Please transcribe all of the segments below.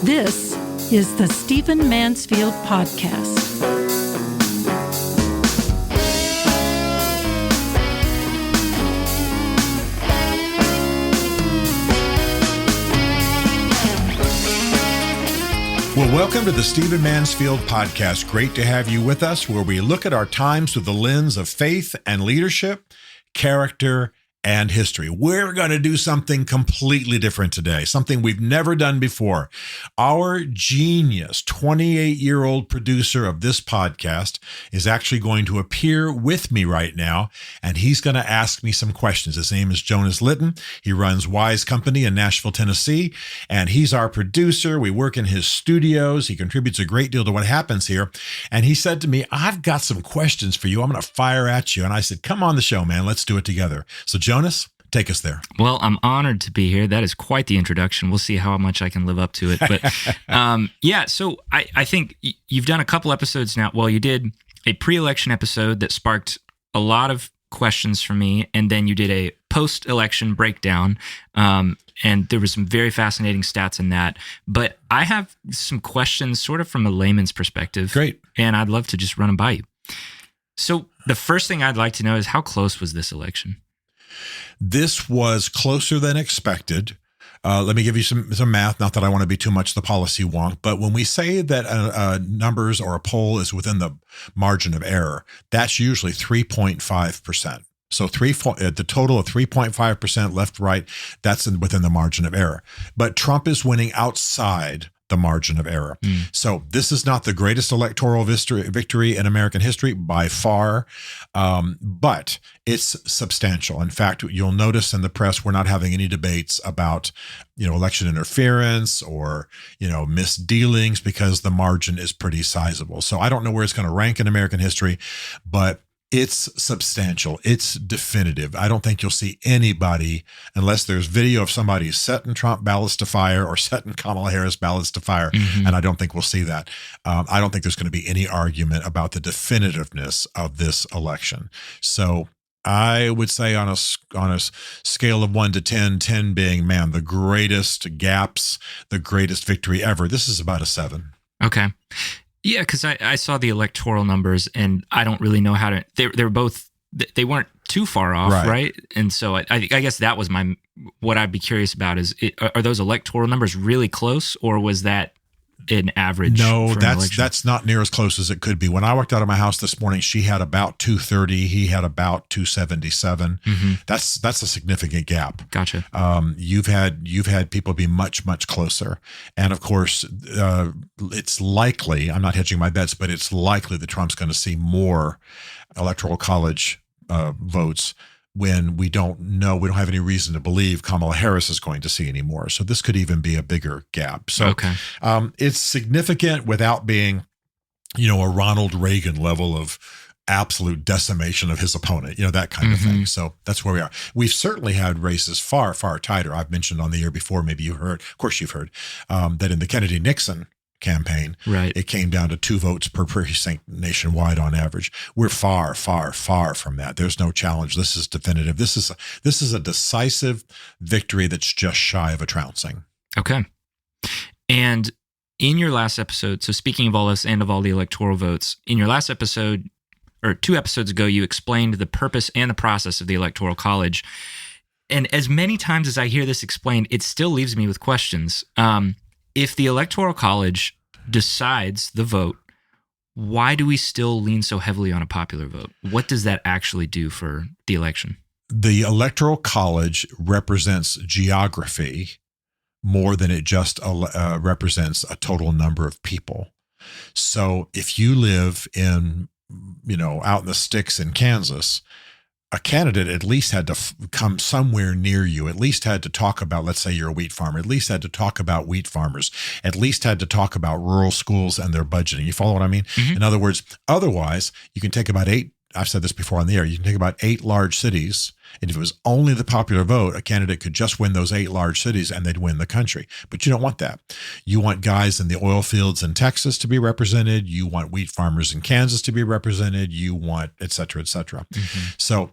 This is the Stephen Mansfield Podcast. Well, welcome to the Stephen Mansfield Podcast. Great to have you with us, where we look at our times through the lens of faith and leadership, character, and history. We're going to do something completely different today, something we've never done before. Our genius 28-year-old producer of this podcast is actually going to appear with me right now, and he's going to ask me some questions. His name is Jonas Litton. He runs Wise Company in Nashville, Tennessee, and he's our producer. We work in his studios. He contributes a great deal to what happens here. And he said to me, I've got some questions for you. I'm going to fire at you. And I said, come on the show, man. Let's do it together. So Jonas, take us there. Well, I'm honored to be here. That is quite the introduction. We'll see how much I can live up to it. But so I think you've done a couple episodes now. Well, you did a pre-election episode that sparked a lot of questions for me, and then you did a post-election breakdown, and there was some very fascinating stats in that. But I have some questions sort of from a layman's perspective. Great. And I'd love to just run them by you. So the first thing I'd like to know is, how close was this election? This was closer than expected. Let me give you some math. Not that I want to be too much the policy wonk, but when we say that numbers or a poll is within the margin of error, that's usually 3.5%. So the total of 3.5% left, right, that's within the margin of error. But Trump is winning outside the margin of error. So this is not the greatest electoral victory in American history by far, but it's substantial. In fact, you'll notice in the press, we're not having any debates about, election interference or, misdealings, because the margin is pretty sizable. So I don't know where it's going to rank in American history, but it's substantial. It's definitive. I don't think you'll see anybody, unless there's video of somebody setting Trump ballots to fire or setting Kamala Harris ballots to fire, and I don't think we'll see that. I don't think there's going to be any argument about the definitiveness of this election. So I would say on a scale of 1 to 10, 10 being, man, the greatest gaps, the greatest victory ever, this is about a 7. Okay. Yeah, because I saw the electoral numbers, and I don't really know how to. They were both. They weren't too far off, right? And so I guess that was what I'd be curious about is, are those electoral numbers really close, or was that an average? No, that's not near as close as it could be. When I walked out of my house this morning, she had about 230. He had about 277. That's a significant gap. Gotcha. You've had people be much, much closer, and of course, it's likely. I'm not hedging my bets, but it's likely that Trump's going to see more electoral college votes when we don't have any reason to believe Kamala Harris is going to see any more. So this could even be a bigger gap. So it's significant without being, a Ronald Reagan level of absolute decimation of his opponent, that kind of thing. So that's where we are. We've certainly had races far, far tighter. I've mentioned on the air before, maybe you heard, of course you've heard, that in the Kennedy-Nixon campaign, it came down to 2 votes per precinct nationwide on average. We're far, far, far from that. There's no challenge. This is definitive. This is a decisive victory that's just shy of a trouncing. Okay. And in your last episode, so speaking of all this and of all the electoral votes, in your last episode, or 2 episodes ago, you explained the purpose and the process of the Electoral College. And as many times as I hear this explained, it still leaves me with questions. If the Electoral College decides the vote, why do we still lean so heavily on a popular vote? What does that actually do for the election? The Electoral College represents geography more than it just represents a total number of people. So if you live in, out in the sticks in Kansas, a candidate at least had to come somewhere near you, at least had to talk about, let's say you're a wheat farmer, at least had to talk about wheat farmers, at least had to talk about rural schools and their budgeting. You follow what I mean? In other words, otherwise, you can take about 8, I've said this before on the air, you can take about 8 large cities, and if it was only the popular vote, a candidate could just win those 8 large cities and they'd win the country. But you don't want that. You want guys in the oil fields in Texas to be represented. You want wheat farmers in Kansas to be represented. You want et cetera, et cetera. So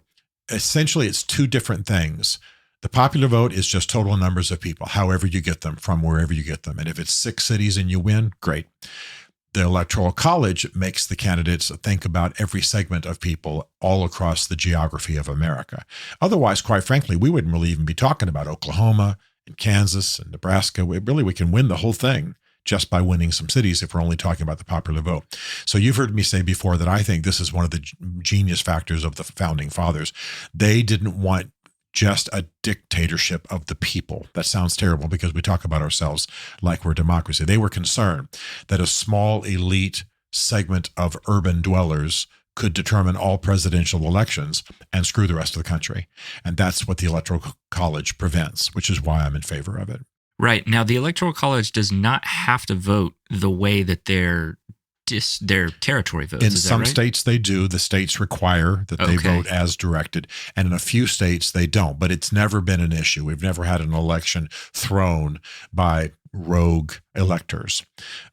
essentially, it's 2 different things. The popular vote is just total numbers of people, however you get them, from wherever you get them. And if it's 6 cities and you win, great. The Electoral College makes the candidates think about every segment of people all across the geography of America. Otherwise, quite frankly, we wouldn't really even be talking about Oklahoma and Kansas and Nebraska. We can win the whole thing just by winning some cities if we're only talking about the popular vote. So you've heard me say before that I think this is one of the genius factors of the founding fathers. They didn't want just a dictatorship of the people. That sounds terrible because we talk about ourselves like we're democracy. They were concerned that a small elite segment of urban dwellers could determine all presidential elections and screw the rest of the country. And that's what the Electoral College prevents, which is why I'm in favor of it. Right. Now, the Electoral College does not have to vote the way that their territory votes. In some states they do. The states require that they vote as directed. And in a few states they don't. But it's never been an issue. We've never had an election thrown by rogue electors.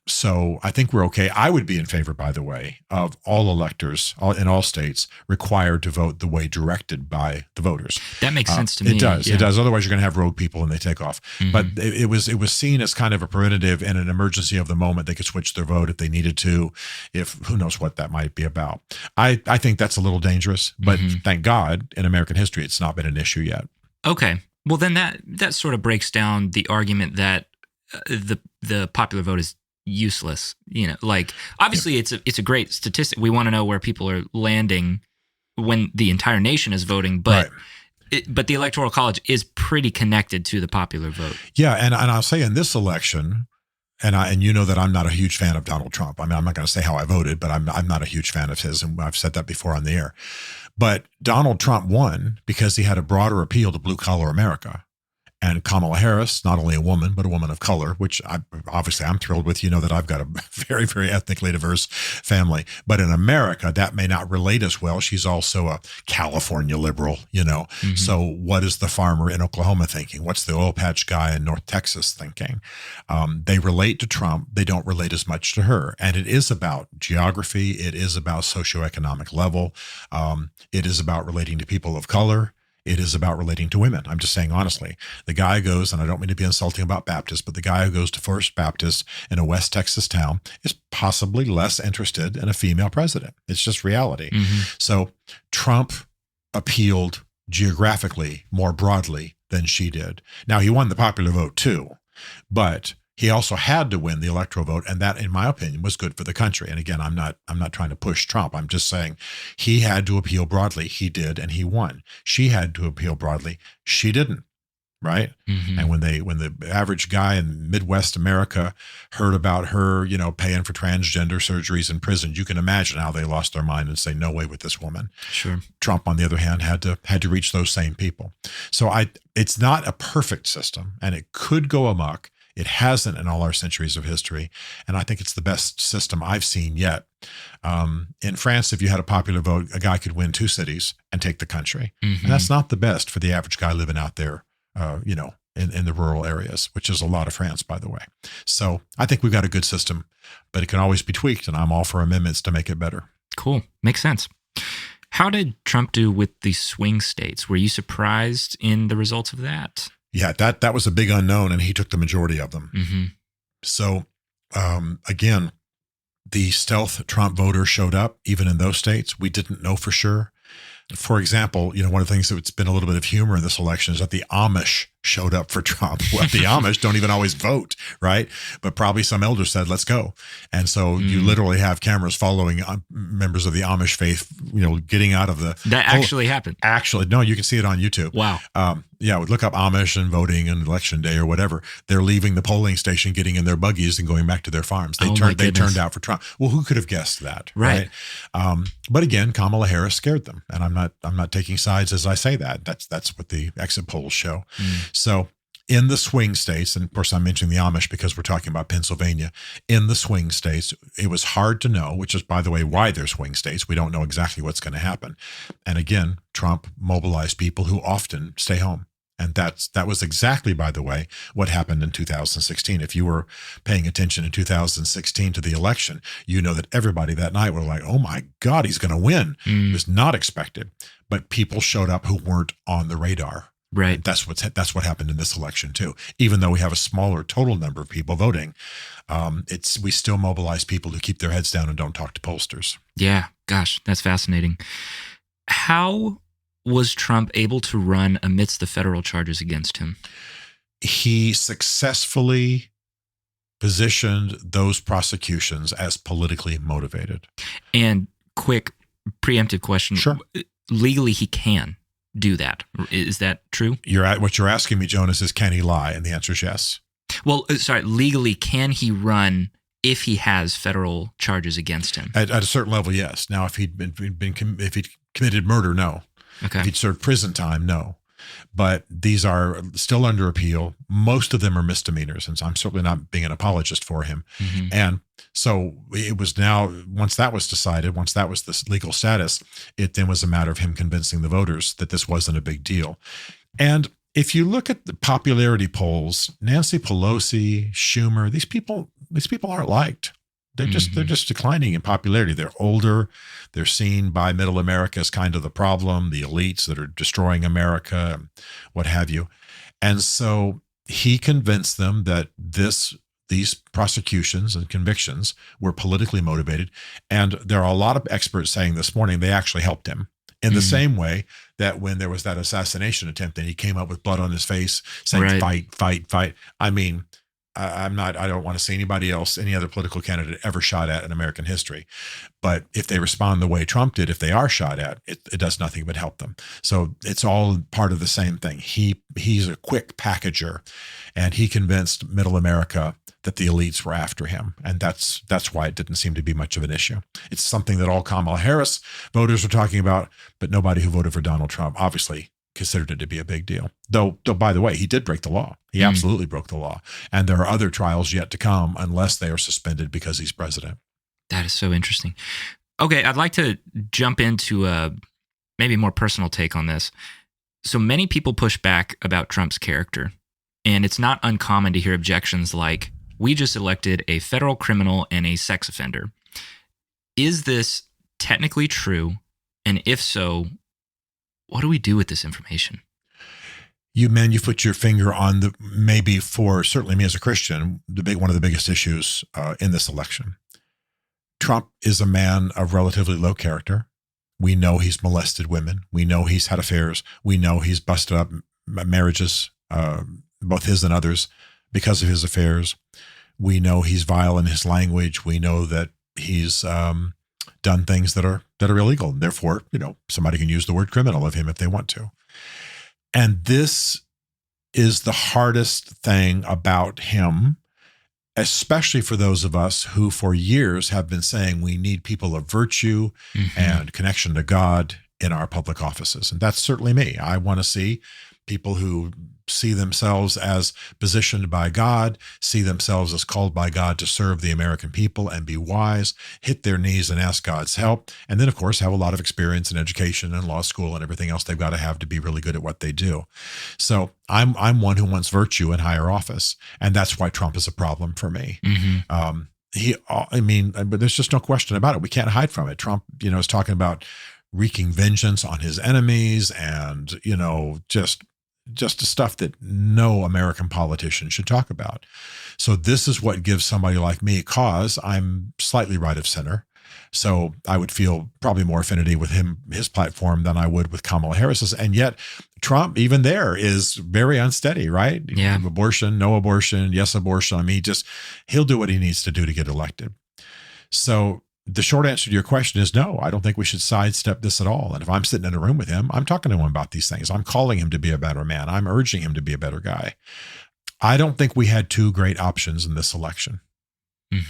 So I think we're okay. I would be in favor, by the way, of all electors in all states required to vote the way directed by the voters. That makes sense to me. It does. Yeah. It does. Otherwise, you're going to have rogue people and they take off. Mm-hmm. But it was seen as kind of a preventative and an emergency of the moment. They could switch their vote if they needed to, if who knows what that might be about. I think that's a little dangerous, but thank God in American history, it's not been an issue yet. Okay. Well, then that sort of breaks down the argument that the popular vote is useless. Like obviously it's a great statistic. We want to know where people are landing when the entire nation is voting, but but the Electoral College is pretty connected to the popular vote. Yeah, and I'll say in this election, and you know that I'm not a huge fan of Donald Trump. I mean, I'm not going to say how I voted, but I'm not a huge fan of his, and I've said that before on the air. But Donald Trump won because he had a broader appeal to blue collar America. And Kamala Harris, not only a woman, but a woman of color, which obviously I'm thrilled with. You know that I've got a very, very ethnically diverse family. But in America, that may not relate as well. She's also a California liberal, Mm-hmm. So what is the farmer in Oklahoma thinking? What's the oil patch guy in North Texas thinking? They relate to Trump. They don't relate as much to her. And it is about geography. It is about socioeconomic level. It is about relating to people of color. It is about relating to women. I'm just saying honestly, the guy goes, and I don't mean to be insulting about Baptists, but the guy who goes to First Baptist in a West Texas town is possibly less interested in a female president. It's just reality. Mm-hmm. So Trump appealed geographically more broadly than she did. Now he won the popular vote too, but he also had to win the electoral vote, and that, in my opinion, was good for the country. And again, I'm not trying to push Trump. I'm just saying he had to appeal broadly. He did, and he won. She had to appeal broadly. She didn't, right? Mm-hmm. And when the average guy in Midwest America heard about her, paying for transgender surgeries in prison, you can imagine how they lost their mind and say, "No way with this woman." Sure. Trump, on the other hand, had to reach those same people. So it's not a perfect system, and it could go amok. It hasn't in all our centuries of history, and I think it's the best system I've seen yet. In France, if you had a popular vote, a guy could win 2 cities and take the country. Mm-hmm. And that's not the best for the average guy living out there, in the rural areas, which is a lot of France, by the way. So I think we've got a good system, but it can always be tweaked, and I'm all for amendments to make it better. Cool. Makes sense. How did Trump do with the swing states? Were you surprised in the results of that? Yeah, that was a big unknown, and he took the majority of them. Mm-hmm. So, again, the stealth Trump voter showed up even in those states. We didn't know for sure. For example, one of the things that's been a little bit of humor in this election is that the Amish showed up for Trump. Well, the Amish don't even always vote, right? But probably some elders said, "Let's go." And so you literally have cameras following members of the Amish faith, getting out of the... That actually happened? Actually, no, you can see it on YouTube. Wow. Yeah, look up Amish and voting and election day or whatever. They're leaving the polling station, getting in their buggies and going back to their farms. They turned out for Trump. Well, who could have guessed that? Right. But again, Kamala Harris scared them. And I'm not taking sides as I say that. That's what the exit polls show. So in the swing states, and of course I'm mentioning the Amish because we're talking about Pennsylvania, in the swing states, it was hard to know, which is, by the way, why they're swing states. We don't know exactly what's going to happen. And again, Trump mobilized people who often stay home. And that was exactly, by the way, what happened in 2016. If you were paying attention in 2016 to the election, you know that everybody that night were like, "Oh my God, he's going to win." It was not expected. But people showed up who weren't on the radar. Right. And that's what happened in this election too. Even though we have a smaller total number of people voting, we still mobilize people to keep their heads down and don't talk to pollsters. Yeah. Gosh, that's fascinating. How was Trump able to run amidst the federal charges against him? He successfully positioned those prosecutions as politically motivated. And quick preemptive question. Sure. Legally, he can do that. Is that true? What you're asking me, Jonas, is can he lie? And the answer is yes. Well, sorry, legally, can he run if he has federal charges against him? At a certain level, yes. Now, if he'd committed murder, no. Okay. If he'd served prison time, no. But these are still under appeal. Most of them are misdemeanors, and so I'm certainly not being an apologist for him. Mm-hmm. And so it was now, once that was decided, once that was the legal status, it then was a matter of him convincing the voters that this wasn't a big deal. And if you look at the popularity polls, Nancy Pelosi, Schumer, these people aren't liked. They're just declining in popularity. They're older. They're seen by middle America as kind of the problem, the elites that are destroying America, what have you. And so he convinced them that these prosecutions and convictions were politically motivated. And there are a lot of experts saying this morning they actually helped him. In the same way that when there was that assassination attempt and he came up with blood on his face saying, Right. fight, fight, fight. I mean, I don't want to see anybody else, any other political candidate ever shot at in American history. But if they respond the way Trump did, if they are shot at, it does nothing but help them. So it's all part of the same thing. He's a quick packager, and he convinced middle America that the elites were after him. And that's why it didn't seem to be much of an issue. It's something that all Kamala Harris voters were talking about, but nobody who voted for Donald Trump obviously considered it to be a big deal. Though by the way, he did break the law. He absolutely broke the law. And there are other trials yet to come unless they are suspended because he's president. That is so interesting. Okay, I'd like to jump into a maybe more personal take on this. So many people push back about Trump's character, and it's not uncommon to hear objections like, we just elected a federal criminal and a sex offender. Is this technically true? And if so, what do we do with this information? You put your finger on maybe for certainly me as a Christian, one of the biggest issues in this election. Trump is a man of relatively low character. We know he's molested women. We know he's had affairs. We know he's busted up marriages, both his and others, because of his affairs. We know he's vile in his language. We know that he's done things that are illegal. And therefore, somebody can use the word criminal of him if they want to. And this is the hardest thing about him, especially for those of us who for years have been saying we need people of virtue and connection to God in our public offices. And that's certainly me. I want to see people who see themselves as positioned by God, see themselves as called by God to serve the American people and be wise, hit their knees and ask God's help. And then, of course, have a lot of experience in education and law school and everything else they've got to have to be really good at what they do. So I'm one who wants virtue in higher office. And that's why Trump is a problem for me. But there's just no question about it. We can't hide from it. Trump, is talking about wreaking vengeance on his enemies and, just stuff that no American politician should talk about. So this is what gives somebody like me cause. I'm slightly right of center. So I would feel probably more affinity with his platform than I would with Kamala Harris's. And yet Trump, even there, is very unsteady, right? Yeah. Abortion, no abortion, yes abortion. He'll do what he needs to do to get elected. So the short answer to your question is no, I don't think we should sidestep this at all. And if I'm sitting in a room with him, I'm talking to him about these things. I'm calling him to be a better man. I'm urging him to be a better guy. I don't think we had two great options in this election.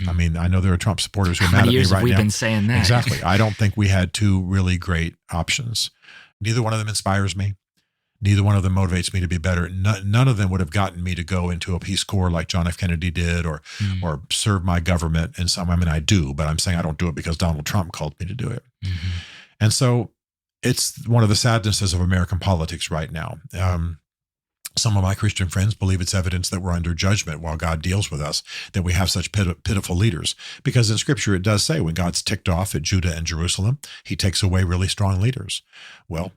I know there are Trump supporters who are mad at me right now. How many years have we been saying that? Exactly. I don't think we had two really great options. Neither one of them inspires me. Neither one of them motivates me to be better. None of them would have gotten me to go into a Peace Corps like John F. Kennedy did or serve my government in some. I do, but I'm saying I don't do it because Donald Trump called me to do it. And so it's one of the sadnesses of American politics right now. Some of my Christian friends believe it's evidence that we're under judgment while God deals with us, that we have such pitiful leaders. Because in Scripture, it does say when God's ticked off at Judah and Jerusalem, he takes away really strong leaders. Well,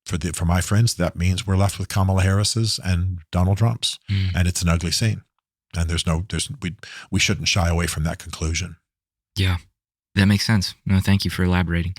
for my friends, that means we're left with Kamala Harris's and Donald Trump's, and it's an ugly scene. And we shouldn't shy away from that conclusion. Yeah, that makes sense. No, thank you for elaborating.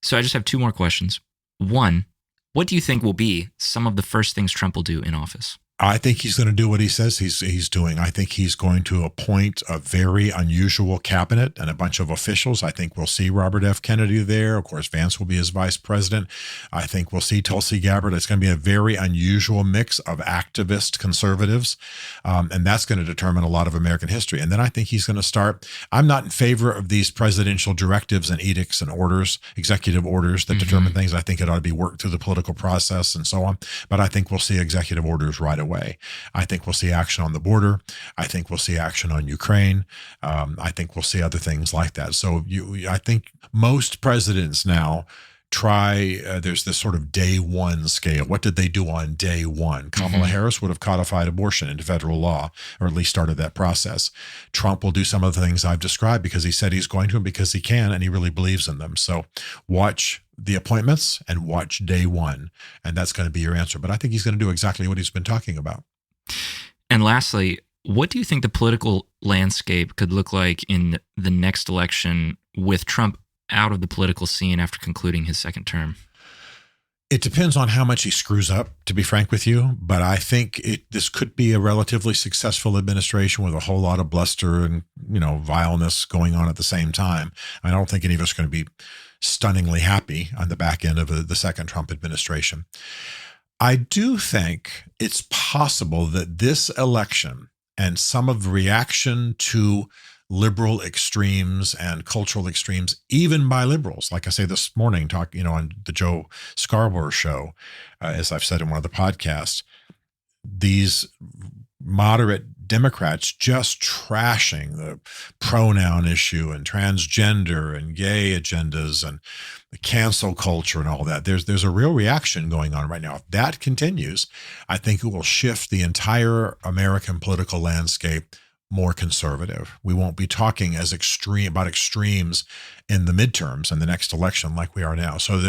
So I just have two more questions. One, what do you think will be some of the first things Trump will do in office? I think he's going to do what he says he's doing. I think he's going to appoint a very unusual cabinet and a bunch of officials. I think we'll see Robert F. Kennedy there. Of course, Vance will be his vice president. I think we'll see Tulsi Gabbard. It's going to be a very unusual mix of activist conservatives, and that's going to determine a lot of American history. And then I think he's going to start. I'm not in favor of these presidential directives and edicts and orders, executive orders that determine things. I think it ought to be worked through the political process and so on. But I think we'll see executive orders right away. I think we'll see action on the border. I think we'll see action on Ukraine. I think we'll see other things like that. So I think most presidents now there's this sort of day one scale. What did they do on day one? Kamala Harris would have codified abortion into federal law, or at least started that process. Trump will do some of the things I've described because he said he's going to, and because he can, and he really believes in them. So watch the appointments and watch day one, and that's going to be your answer. But I think he's going to do exactly what he's been talking about. And lastly, what do you think the political landscape could look like in the next election with Trump out of the political scene after concluding his second term? It depends on how much he screws up, to be frank with you. But I think this could be a relatively successful administration with a whole lot of bluster and, vileness going on at the same time. I don't think any of us are going to be stunningly happy on the back end of the second Trump administration. I do think it's possible that this election and some of the reaction to liberal extremes and cultural extremes, even by liberals. Like I say this morning, on the Joe Scarborough show, as I've said in one of the podcasts, these moderate Democrats just trashing the pronoun issue and transgender and gay agendas and the cancel culture and all that. There's a real reaction going on right now. If that continues, I think it will shift the entire American political landscape more conservative. We won't be talking as about extremes in the midterms and the next election like we are now. So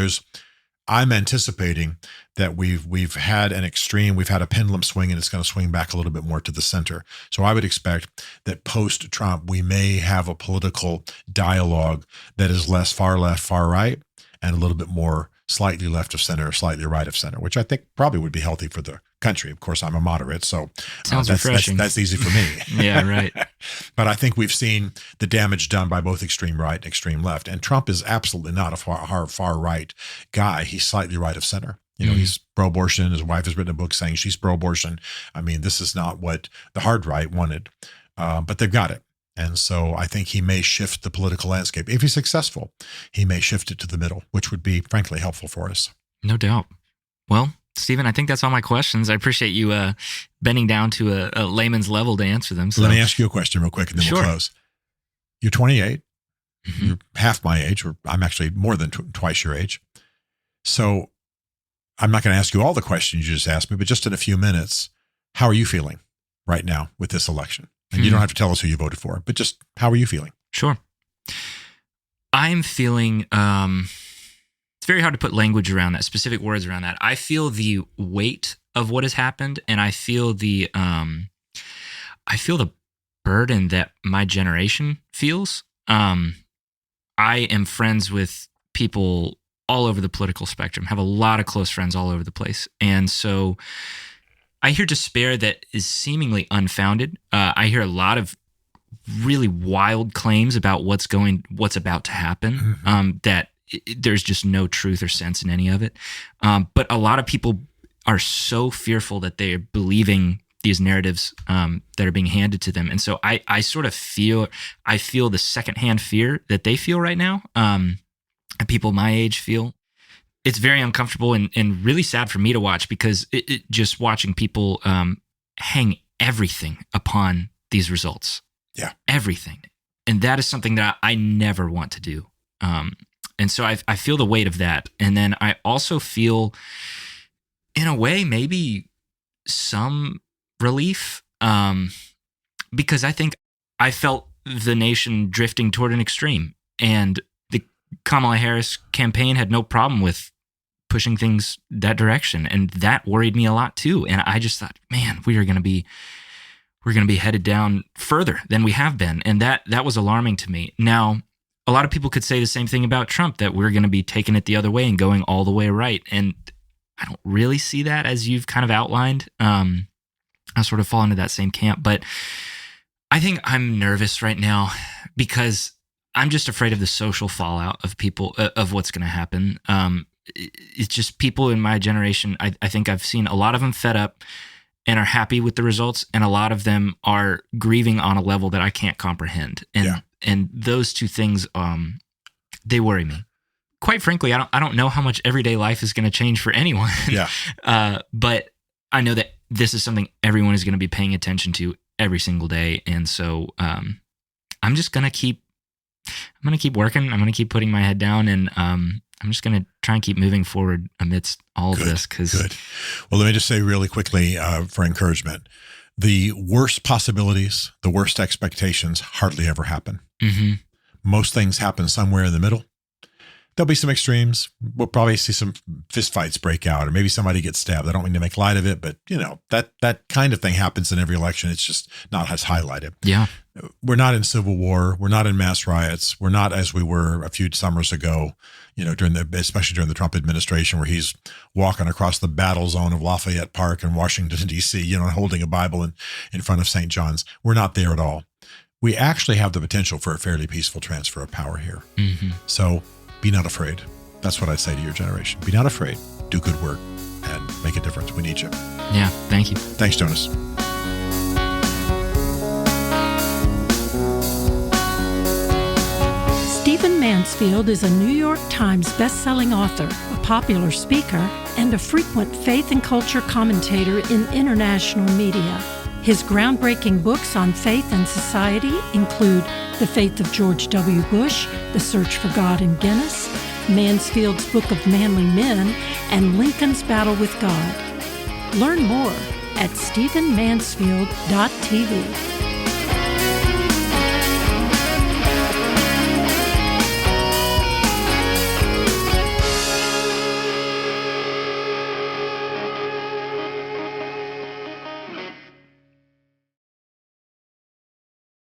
I'm anticipating that we've had an extreme, we've had a pendulum swing, and it's going to swing back a little bit more to the center. So I would expect that post-Trump, we may have a political dialogue that is less far left, far right, and a little bit more slightly left of center, slightly right of center, which I think probably would be healthy for the country. Of course, I'm a moderate, so sounds refreshing. That's easy for me. Yeah, right. But I think we've seen the damage done by both extreme right and extreme left. And Trump is absolutely not a far right guy. He's slightly right of center. He's pro-abortion. His wife has written a book saying she's pro-abortion. I mean, this is not what the hard right wanted, but they've got it. And so I think he may shift the political landscape. If he's successful, he may shift it to the middle, which would be, frankly, helpful for us. No doubt. Well, Stephen, I think that's all my questions. I appreciate you bending down to a layman's level to answer them. So. Let me ask you a question real quick, and then Sure. we'll close. You're 28. You're half my age, or I'm actually more than twice your age. So I'm not going to ask you all the questions you just asked me, but just in a few minutes, how are you feeling right now with this election? And you don't have to tell us who you voted for, but just how are you feeling? Sure. I'm feeling, it's very hard to put language around that, specific words around that. I feel the weight of what has happened, and I feel the burden that my generation feels. I am friends with people all over the political spectrum, have a lot of close friends all over the place. And so I hear despair that is seemingly unfounded. I hear a lot of really wild claims about what's about to happen, that there's just no truth or sense in any of it. But a lot of people are so fearful that they are believing these narratives that are being handed to them. And so I sort of feel the secondhand fear that they feel right now, and people my age feel. It's very uncomfortable and really sad for me to watch, because it just watching people hang everything upon these results. Yeah. Everything. And that is something that I never want to do. And so I feel the weight of that. And then I also feel, in a way, maybe some relief, because I think I felt the nation drifting toward an extreme. And the Kamala Harris campaign had no problem with pushing things that direction. And that worried me a lot too. And I just thought, man, we're going to be headed down further than we have been. And that was alarming to me. Now, a lot of people could say the same thing about Trump, that we're going to be taking it the other way and going all the way right. And I don't really see that, as you've kind of outlined. I sort of fall into that same camp, but I think I'm nervous right now because I'm just afraid of the social fallout of people, of what's going to happen. It's just people in my generation. I think I've seen a lot of them fed up and are happy with the results, and a lot of them are grieving on a level that I can't comprehend. And those two things, they worry me. Quite frankly, I don't know how much everyday life is going to change for anyone. Yeah. But I know that this is something everyone is going to be paying attention to every single day, and so I'm just going to keep working. I'm going to keep putting my head down, and I'm just going to try and keep moving forward amidst all of this. Good. Well, let me just say really quickly for encouragement, the worst possibilities, the worst expectations hardly ever happen. Mm-hmm. Most things happen somewhere in the middle. There'll be some extremes. We'll probably see some fistfights break out, or maybe somebody gets stabbed. I don't mean to make light of it, but that kind of thing happens in every election. It's just not as highlighted. Yeah. We're not in civil war. We're not in mass riots. We're not as we were a few summers ago, especially during the Trump administration, where he's walking across the battle zone of Lafayette Park in Washington, D.C., holding a Bible in front of St. John's. We're not there at all. We actually have the potential for a fairly peaceful transfer of power here. Mm-hmm. So be not afraid. That's what I'd say to your generation. Be not afraid. Do good work and make a difference. We need you. Yeah. Thank you. Thanks, Jonas. Stephen Mansfield is a New York Times best-selling author, a popular speaker, and a frequent faith and culture commentator in international media. His groundbreaking books on faith and society include The Faith of George W. Bush, The Search for God in Guinness, Mansfield's Book of Manly Men, and Lincoln's Battle with God. Learn more at stephenmansfield.tv.